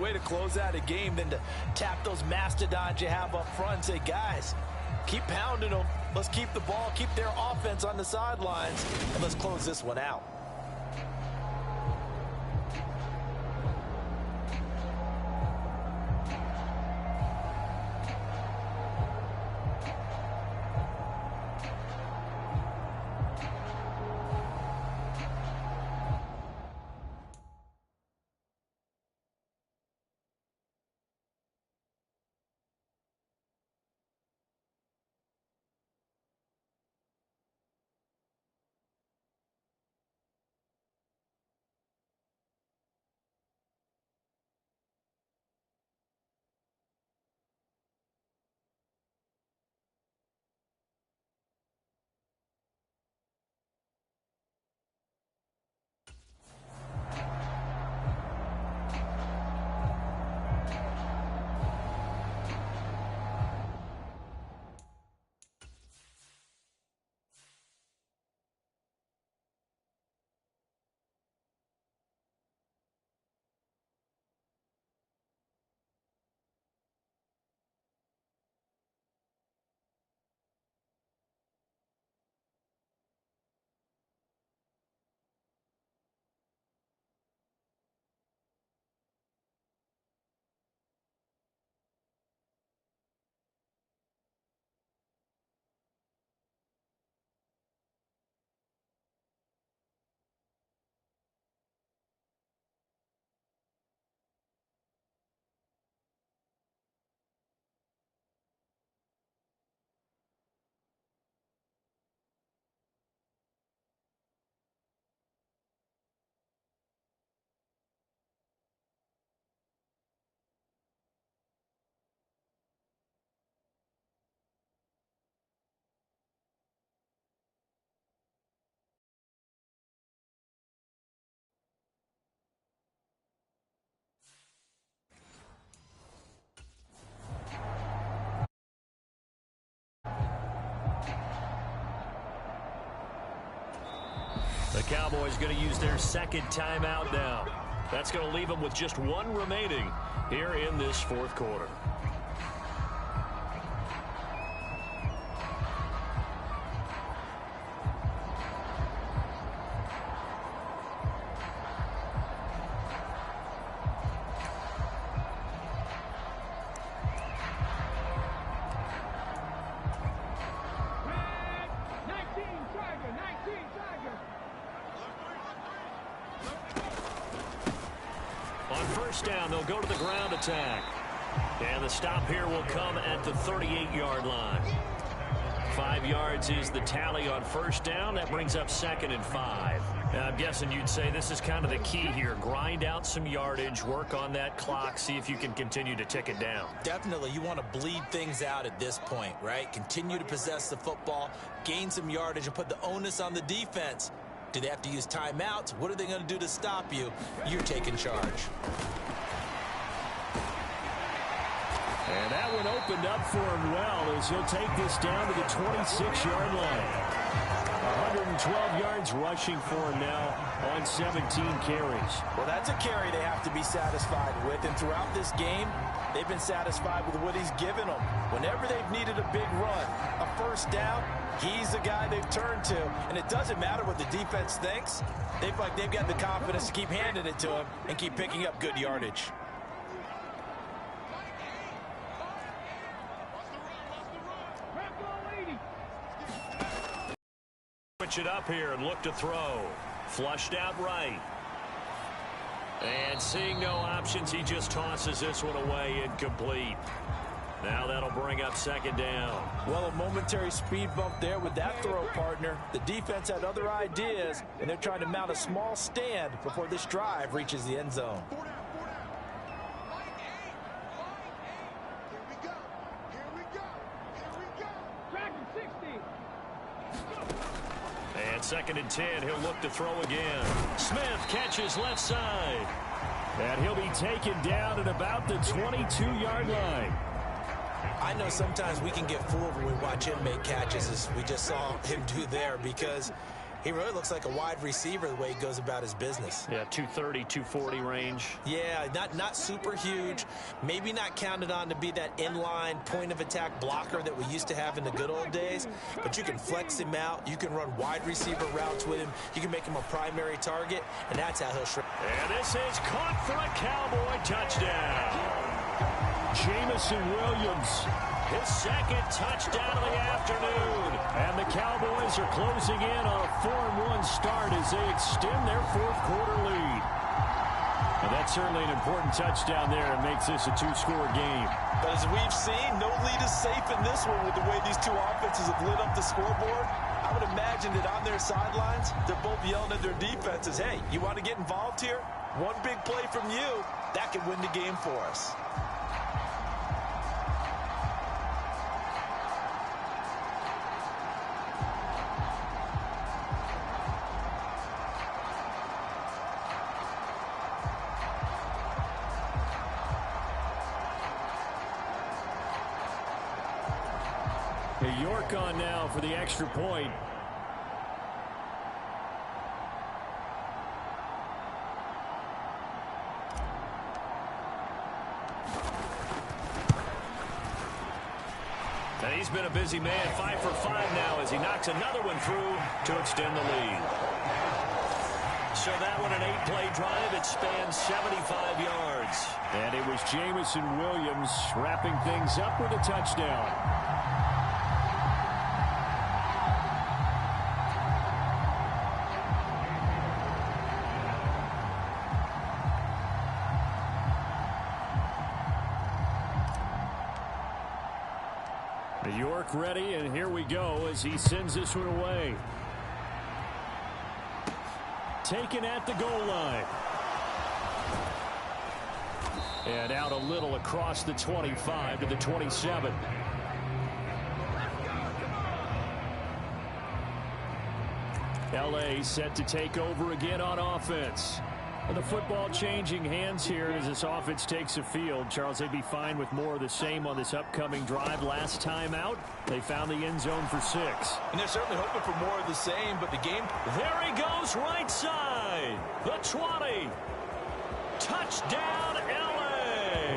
way to close out a game than to tap those mastodons you have up front and say, guys, keep pounding them. Let's keep the ball, keep their offense on the sidelines, and let's close this one out. The Cowboys going to use their second timeout now. That's going to leave them with just one remaining here in this fourth quarter. On first down, they'll go to the ground attack. And the stop here will come at the 38-yard line. 5 yards is the tally on first down. That brings up 2nd and 5. Now, I'm guessing you'd say this is kind of the key here. Grind out some yardage, work on that clock, see if you can continue to tick it down. Definitely, you want to bleed things out at this point, right? Continue to possess the football, gain some yardage, and put the onus on the defense. Do they have to use timeouts? What are they going to do to stop you? You're taking charge. And that one opened up for him well as he'll take this down to the 26-yard line. 112 yards rushing for him now on 17 carries. Well, that's a carry they have to be satisfied with. And throughout this game, they've been satisfied with what he's given them. Whenever they've needed a big run, a first down, he's the guy they've turned to. And it doesn't matter what the defense thinks. They feel like they've got the confidence to keep handing it to him and keep picking up good yardage. Switch it up here and look to throw. Flushed out right. And seeing no options, he just tosses this one away incomplete. Now that'll bring up 2nd down. Well, a momentary speed bump there with that throw, partner. The defense had other ideas, and they're trying to mount a small stand before this drive reaches the end zone. And 2nd and 10, he'll look to throw again. Smith catches left side. And he'll be taken down at about the 22-yard line. I know sometimes we can get fooled when we watch him make catches, as we just saw him do there, because He really looks like a wide receiver the way he goes about his business. Yeah, 230, 240 range. Yeah, not super huge. Maybe not counted on to be that inline point-of-attack blocker that we used to have in the good old days. But you can flex him out. You can run wide receiver routes with him. You can make him a primary target, and that's how he'll shrink. And this is caught for a Cowboy touchdown. Jameson Williams, his second touchdown of the afternoon. And the Cowboys are closing in on a 4-1 start as they extend their fourth-quarter lead. And that's certainly an important touchdown there. It makes this a 2-score game. But as we've seen, no lead is safe in this one with the way these two offenses have lit up the scoreboard. I would imagine that on their sidelines, they're both yelling at their defenses, hey, you want to get involved here? One big play from you, that could win the game for us. York on now for the extra point. And he's been a busy man, 5 for 5 now as he knocks another one through to extend the lead. So that one, an 8-play drive. It spans 75 yards. And it was Jameson Williams wrapping things up with a touchdown. York ready, and here we go as he sends this one away. Taken at the goal line. And out a little across the 25 to the 27. LA set to take over again on offense. And the football changing hands here as this offense takes the field. Charles, they'd be fine with more of the same on this upcoming drive. Last time out, they found the end zone for 6. And they're certainly hoping for more of the same, but the game... There he goes, right side. The 20. Touchdown, LA.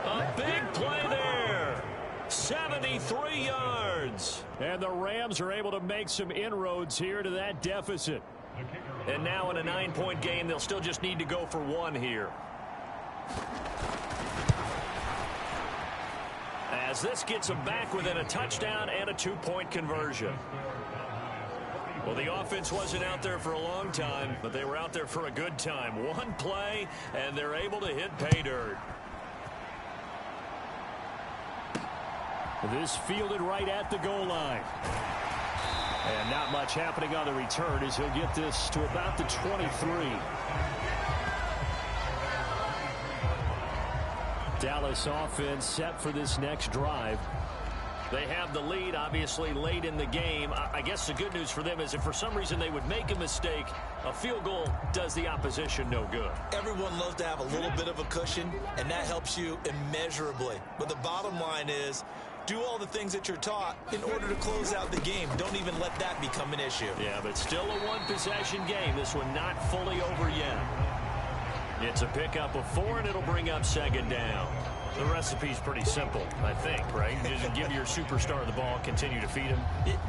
A big play there. 73 yards. And the Rams are able to make some inroads here to that deficit. And now in a 9-point game, they'll still just need to go for 1 here. As this gets them back within a touchdown and a 2-point conversion. Well, the offense wasn't out there for a long time, but they were out there for a good time. 1 play, and they're able to hit pay dirt. This fielded right at the goal line. And not much happening on the return as he'll get this to about the 23. Dallas offense set for this next drive. They have the lead, obviously, late in the game. I guess the good news for them is if for some reason they would make a mistake, a field goal does the opposition no good. Everyone loves to have a little bit of a cushion, and that helps you immeasurably. But the bottom line is, do all the things that you're taught in order to close out the game. Don't even let that become an issue. Yeah, but still a 1-possession game. This one not fully over yet. It's a pickup of 4, and it'll bring up 2nd down. The recipe's pretty simple, I think, right? Just give your superstar the ball, continue to feed him.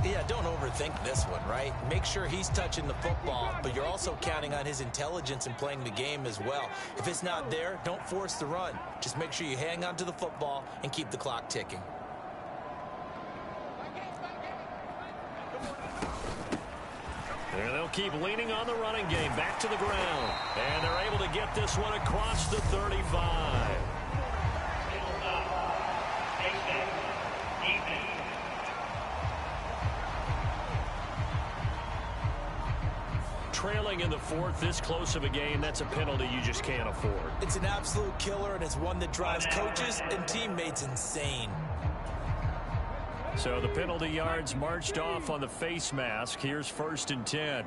Yeah, don't overthink this one, right? Make sure he's touching the football, but you're also counting on his intelligence in playing the game as well. If it's not there, don't force the run. Just make sure you hang on to the football and keep the clock ticking. And they'll keep leaning on the running game back to the ground. And they're able to get this one across the 35. Trailing in the 4th, this close of a game, that's a penalty you just can't afford. It's an absolute killer, and it's one that drives coaches and teammates insane. So the penalty yards marched off on the face mask. Here's 1st and 10.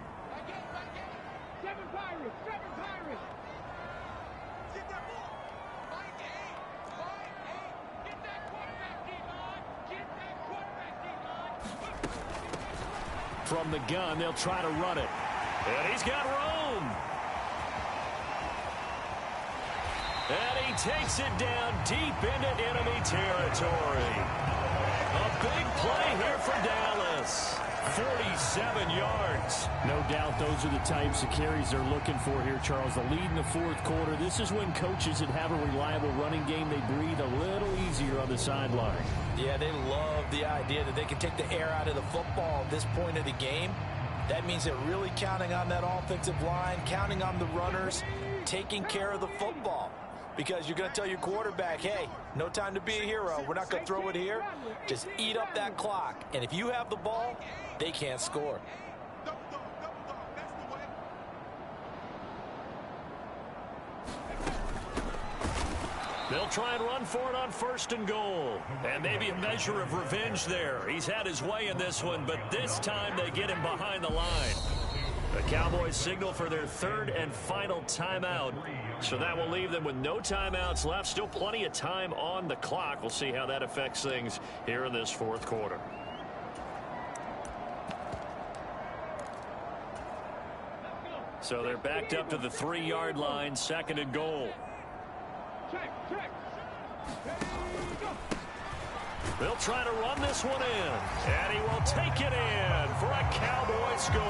From the gun, they'll try to run it. And he's got room. And he takes it down deep into enemy territory. A big play here for Dallas. 47 yards. No doubt those are the types of carries they're looking for here, Charles. The lead in the fourth quarter. This is when coaches that have a reliable running game, they breathe a little easier on the sideline. Yeah, they love the idea that they can take the air out of the football at this point of the game. That means they're really counting on that offensive line, counting on the runners, taking care of the football. Because you're going to tell your quarterback, hey, no time to be a hero. We're not going to throw it here. Just eat up that clock. And if you have the ball, they can't score. They'll try and run for it on 1st and goal. And maybe a measure of revenge there. He's had his way in this one, but this time they get him behind the line. The Cowboys signal for their 3rd and final timeout. So that will leave them with no timeouts left. Still plenty of time on the clock. We'll see how that affects things here in this 4th quarter. So they're backed up to the 3-yard line, 2nd and goal. They'll try to run this one in. And he will take it in for a Cowboy score.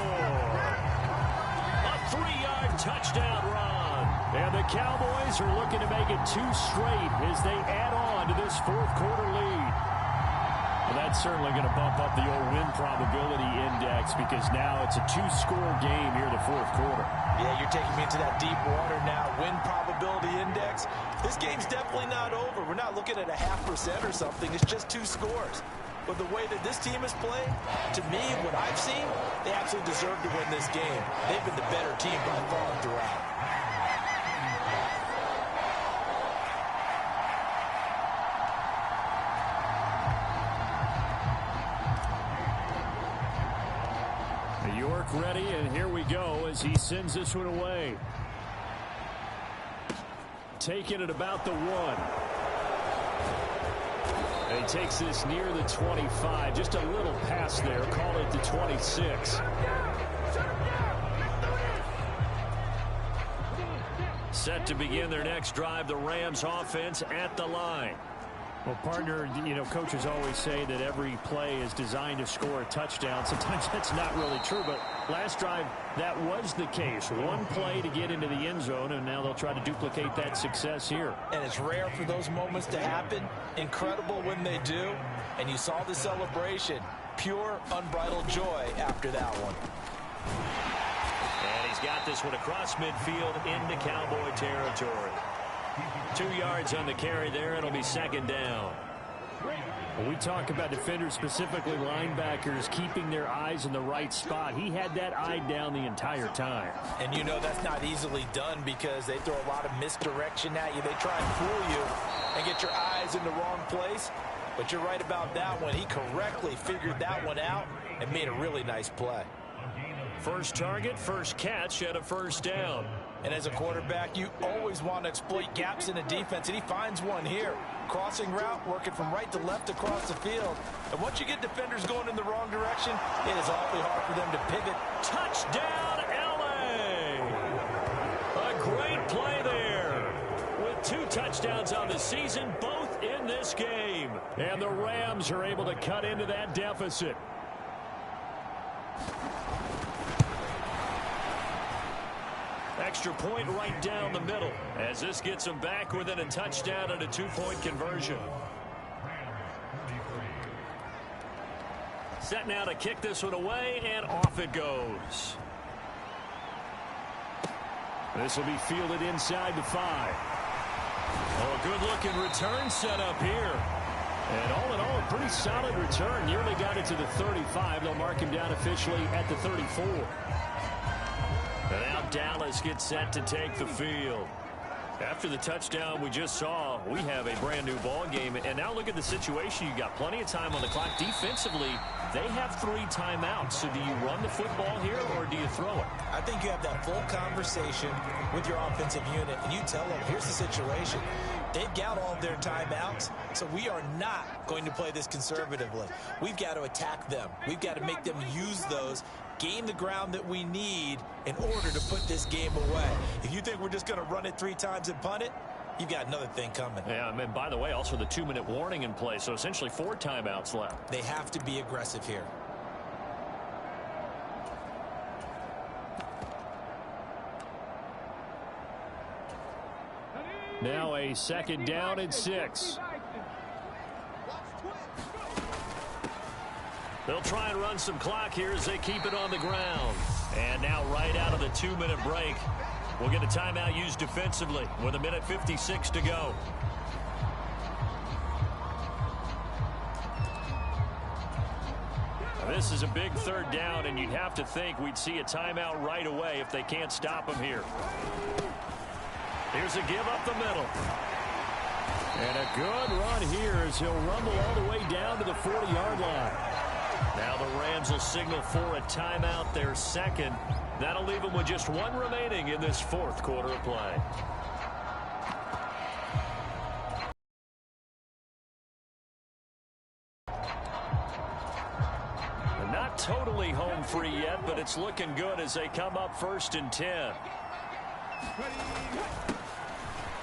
A 3-yard touchdown run. And the Cowboys are looking to make it 2 straight as they add on to this 4th quarter lead. Well, that's certainly going to bump up the old win probability index because now it's a 2-score game here in the 4th quarter. Yeah, you're taking me into that deep water now. Win probability index. This game's definitely not over. We're not looking at a 0.5% or something. It's just 2 scores. But the way that this team is playing, to me, what I've seen, they absolutely deserve to win this game. They've been the better team by far throughout. York ready, and here we go as he sends this one away. Taking it about the 1. And he takes this near the 25. Just a little pass there. Call it the 26. Set to begin their next drive, the Rams offense at the line. Well, partner, you know, coaches always say that every play is designed to score a touchdown. Sometimes that's not really true, but last drive, that was the case. One play to get into the end zone, and now they'll try to duplicate that success here. And it's rare for those moments to happen. Incredible when they do. And you saw the celebration. Pure, unbridled joy after that one. And he's got this one across midfield into Cowboy territory. 2 yards on the carry there. It'll be 2nd down. When we talk about defenders, specifically linebackers, keeping their eyes in the right spot, he had that eye down the entire time. And you know that's not easily done because they throw a lot of misdirection at you. They try and fool you and get your eyes in the wrong place. But you're right about that one. He correctly figured that one out and made a really nice play. First target, first catch at a 1st down. And as a quarterback, you always want to exploit gaps in a defense, and he finds one here. Crossing route, working from right to left across the field. And once you get defenders going in the wrong direction, it is awfully hard for them to pivot. Touchdown, L.A. A great play there. With 2 touchdowns on the season, both in this game. And the Rams are able to cut into that deficit. Extra point right down the middle as this gets them back within a touchdown and a 2-point conversion. Set now to kick this one away, and off it goes. This will be fielded inside the 5. Oh, a good-looking return set up here. And all in all, a pretty solid return. Nearly got it to the 35. They'll mark him down officially at the 34. And now Dallas gets set to take the field. After the touchdown we just saw, we have a brand new ball game. And now look at the situation. You got plenty of time on the clock. Defensively, they have 3 timeouts. So do you run the football here or do you throw it? I think you have that full conversation with your offensive unit, and you tell them, here's the situation. They've got all of their timeouts, so we are not going to play this conservatively. We've got to attack them. We've got to make them use those, gain the ground that we need in order to put this game away. If you think we're just going to run it 3 times and punt it, you've got another thing coming. Yeah, and by the way, also the 2-minute warning in place, so essentially 4 timeouts left. They have to be aggressive here. Now a 2nd down and 6. They'll try and run some clock here as they keep it on the ground. And now right out of the 2-minute break, we'll get a timeout used defensively with 1:56 to go. Now this is a big 3rd down, and you'd have to think we'd see a timeout right away if they can't stop them here. Here's a give up the middle. And a good run here as he'll rumble all the way down to the 40-yard line. Now the Rams will signal for a timeout, their 2nd. That'll leave them with just 1 remaining in this 4th quarter of play. They're not totally home free yet, but it's looking good as they come up 1st and 10.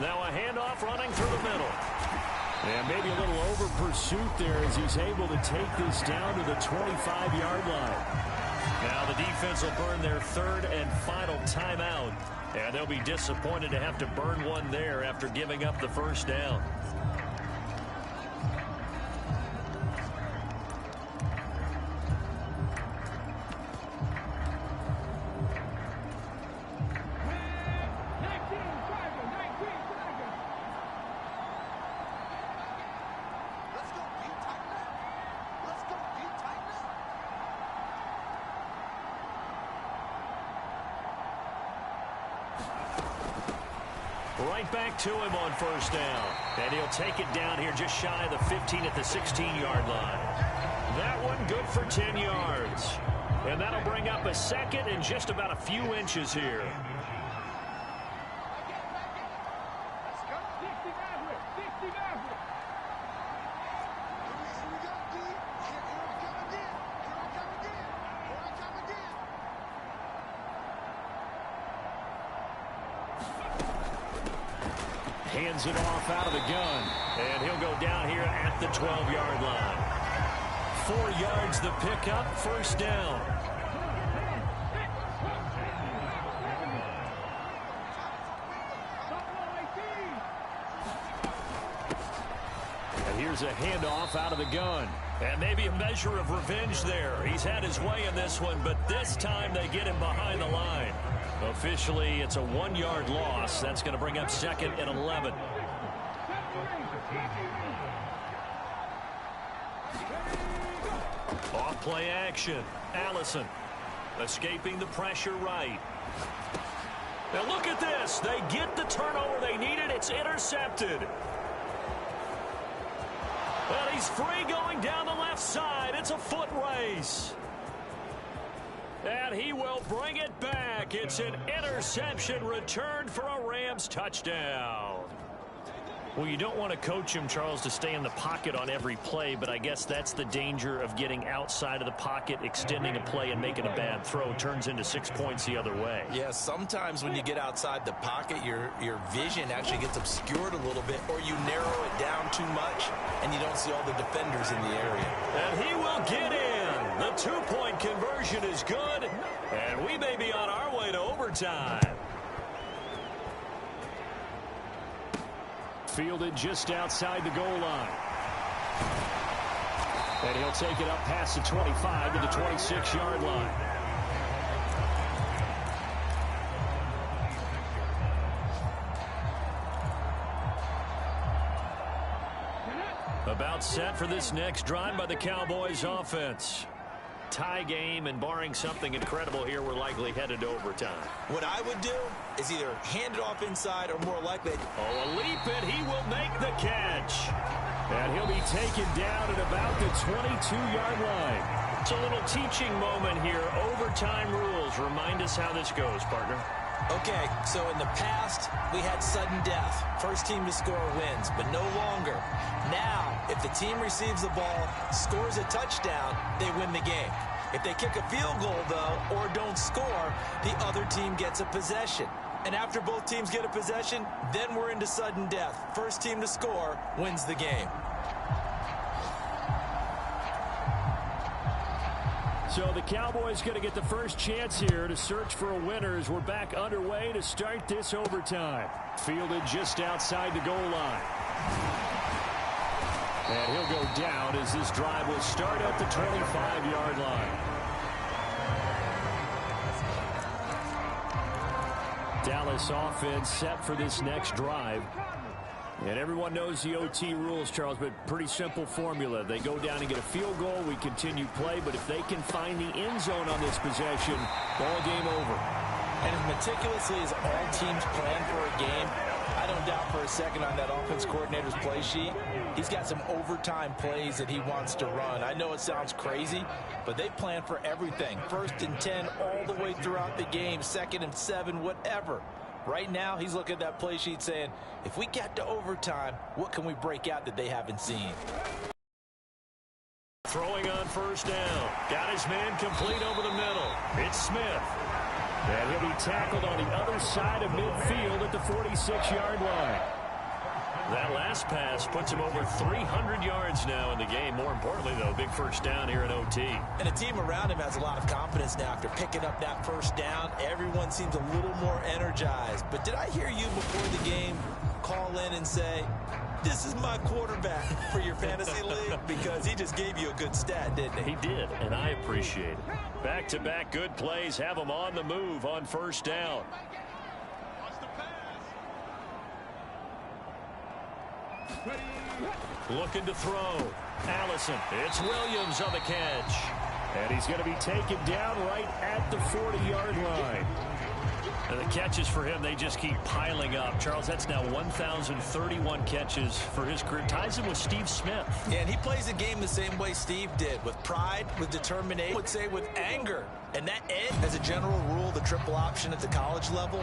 Now a handoff running through the middle. And maybe a little over pursuit there as he's able to take this down to the 25-yard line. Now the defense will burn their 3rd and final timeout. And they'll be disappointed to have to burn one there after giving up the 1st down. Right back to him on 1st down. And he'll take it down here just shy of the 15 at the 16-yard line. That one good for 10 yards. And that'll bring up a 2nd and just about a few inches here. Hands it off out of the gun. And he'll go down here at the 12-yard line. 4 yards the pickup, 1st down. And here's a handoff out of the gun. And maybe a measure of revenge there. He's had his way in this one, but this time they get him behind the line. Officially, it's a 1-yard loss. That's going to bring up 2nd and 11. Off play action. Allison escaping the pressure right. Now look at this. They get the turnover they needed. It's intercepted. Well, he's free going down the left side. It's a foot race. And he will bring it back. It's an interception returned for a Rams touchdown. Well, you don't want to coach him, Charles, to stay in the pocket on every play, but I guess that's the danger of getting outside of the pocket, extending a play, and making a bad throw. Turns into 6 points the other way. Yeah, sometimes when you get outside the pocket, your vision actually gets obscured a little bit, or you narrow it down too much, and you don't see all the defenders in the area. And he will get in. The 2-point conversion is good, and we may be on our way to overtime. Fielded just outside the goal line. And he'll take it up past the 25 to the 26-yard line. About set for this next drive by the Cowboys offense. Tie game, and barring something incredible here, we're likely headed to overtime. What I would do is either hand it off inside or more likely... Oh, a leap, and he will make the catch. And he'll be taken down at about the 22-yard line. It's a little teaching moment here. Overtime rules. Remind us how this goes, partner. Okay, so in the past, we had sudden death. First team to score wins, but no longer. Now, if the team receives the ball, scores a touchdown, they win the game. If they kick a field goal, though, or don't score, the other team gets a possession. And after both teams get a possession, then we're into sudden death. First team to score wins the game. So the Cowboys going to get the first chance here to search for a winner as we're back underway to start this overtime. Fielded just outside the goal line. And he'll go down as this drive will start at the 25-yard line. Dallas offense set for this next drive. And everyone knows the OT rules, Charles, but pretty simple formula. They go down and get a field goal, we continue play, but if they can find the end zone on this possession, ball game over. And as meticulously as all teams plan for a game, I don't doubt for a second on that offense coordinator's play sheet, he's got some overtime plays that he wants to run. I know it sounds crazy, but they plan for everything. 1st and 10 all the way throughout the game, 2nd and 7, whatever. Right now, he's looking at that play sheet saying, if we get to overtime, what can we break out that they haven't seen? Throwing on first down. Got his man complete over the middle. It's Smith. And he'll be tackled on the other side of midfield at the 46-yard line. That last pass puts him over 300 yards now in the game. More importantly, though, big first down here in OT. And the team around him has a lot of confidence now after picking up that first down. Everyone seems a little more energized. But did I hear you before the game call in and say, this is my quarterback for your fantasy league? Because he just gave you a good stat, didn't he? He did, and I appreciate it. Back-to-back good plays have him on the move on first down. Looking to throw. Allison. It's Williams on the catch. And he's going to be taken down right at the 40-yard line. And the catches for him, they just keep piling up. Charles, that's now 1,031 catches for his career. Ties him with Steve Smith. Yeah, and he plays the game the same way Steve did, with pride, with determination, I would say with anger. And that edge, as a general rule, the triple option at the college level,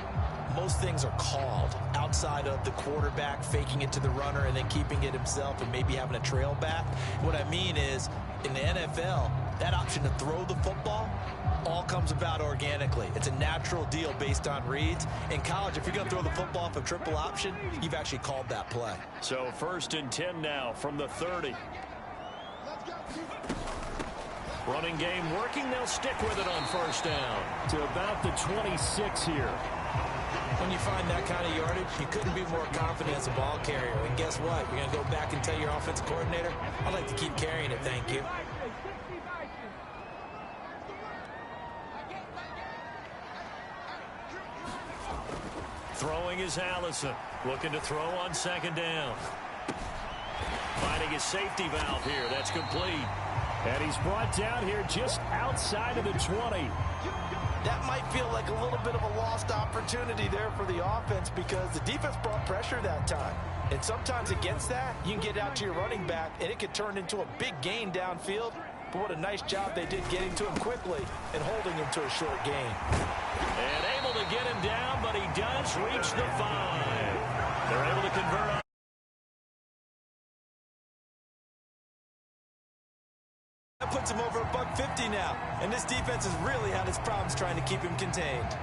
most things are called outside of the quarterback faking it to the runner and then keeping it himself and maybe having a trail back. What I mean is, in the NFL, that option to throw the football all comes about organically. It's a natural deal based on reads. In college, if you're going to throw the football off a triple option, you've actually called that play. So 1st and 10 now from the 30. Running game working. They'll stick with it on first down. To about the 26 here. When you find that kind of yardage, you couldn't be more confident as a ball carrier. And guess what? You're going to go back and tell your offensive coordinator, I'd like to keep carrying it, thank you. Throwing is Allison. Looking to throw on 2nd down. Finding his safety valve here. That's complete. And he's brought down here just outside of the 20. That might feel like a little bit of a lost opportunity there for the offense because the defense brought pressure that time. And sometimes against that, you can get out to your running back, and it could turn into a big gain downfield. But what a nice job they did getting to him quickly and holding him to a short gain. And able to get him down, but he does reach the 5. They're able to convert on. That puts him over $150 now. And this defense has really had its problems trying to keep him contained.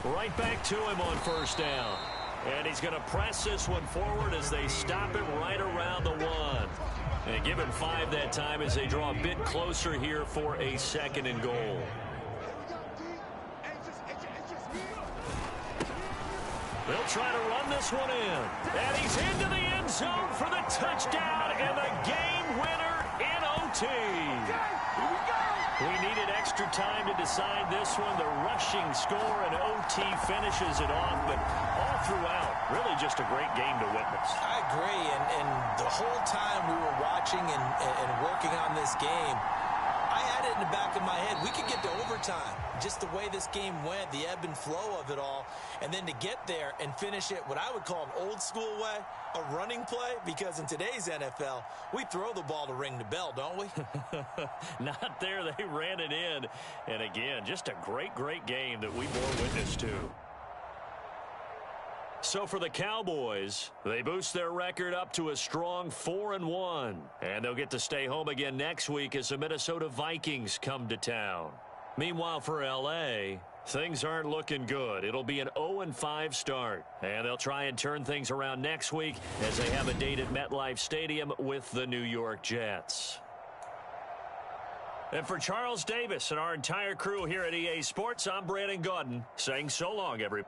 Right back to him on first down. And he's going to press this one forward as they stop him right around the 1. And give him 5 that time as they draw a bit closer here for a 2nd and goal. They'll try to run this one in. And he's into the end zone for the touchdown and the game winner in OT. We needed extra time to decide this one. The rushing score and OT finishes it off, but all throughout, really just a great game to witness. I agree, and the whole time we were watching and working on this game, I had it in the back of my head. We could get to overtime. Just the way this game went, the ebb and flow of it all, and then to get there and finish it what I would call an old school way, a running play, because in today's NFL, we throw the ball to ring the bell, don't we? Not there. They ran it in. And again, just a great, great game that we bore witness to. So for the Cowboys, they boost their record up to a strong 4-1. And they'll get to stay home again next week as the Minnesota Vikings come to town. Meanwhile, for L.A., things aren't looking good. It'll be an 0-5 start. And they'll try and turn things around next week as they have a date at MetLife Stadium with the New York Jets. And for Charles Davis and our entire crew here at EA Sports, I'm Brandon Gaudin saying so long, everybody.